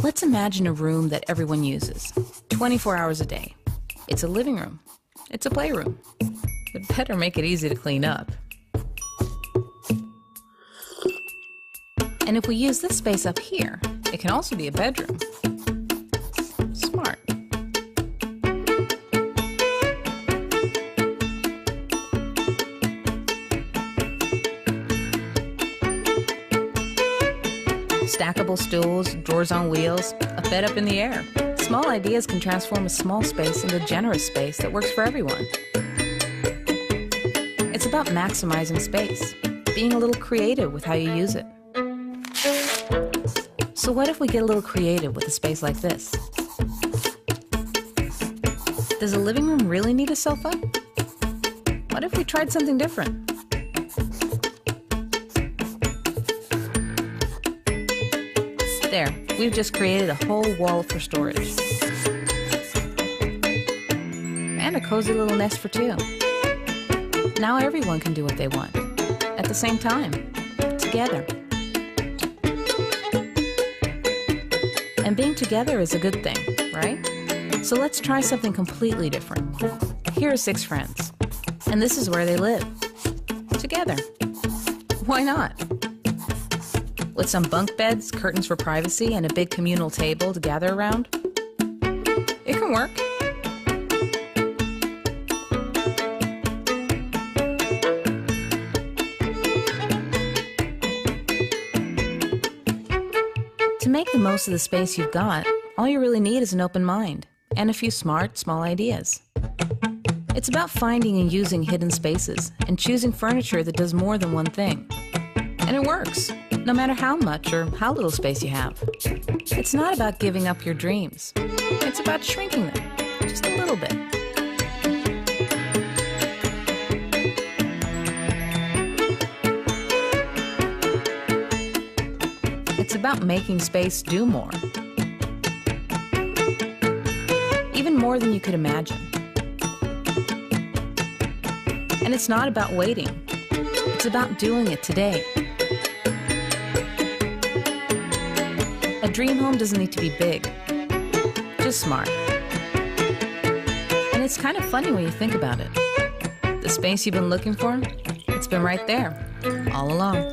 Let's imagine a room that everyone uses, 24 hours a day. It's a living room. It's a playroom. It better make it easy to clean up. And if we use this space up here, it can also be a bedroom. Smart. Stackable stools, drawers on wheels, a bed up in the air. Small ideas can transform a small space into a generous space that works for everyone. It's about maximizing space, being a little creative with how you use it. So what if we get a little creative with a space like this? Does a living room really need a sofa? What if we tried something different? There, we've just created a whole wall for storage. And a cozy little nest for two. Now everyone can do what they want, at the same time, together. And being together is a good thing, right? So let's try something completely different. Here are 6 friends, and this is where they live. Together. Why not? With some bunk beds, curtains for privacy, and a big communal table to gather around? It can work. To make the most of the space you've got, all you really need is an open mind and a few smart, small ideas. It's about finding and using hidden spaces and choosing furniture that does more than one thing. And it works, no matter how much or how little space you have. It's not about giving up your dreams. It's about shrinking them, just a little bit. It's about making space do more. Even more than you could imagine. And it's not about waiting. It's about doing it today. A dream home doesn't need to be big, just smart. And it's kind of funny when you think about it. The space you've been looking for, it's been right there, all along.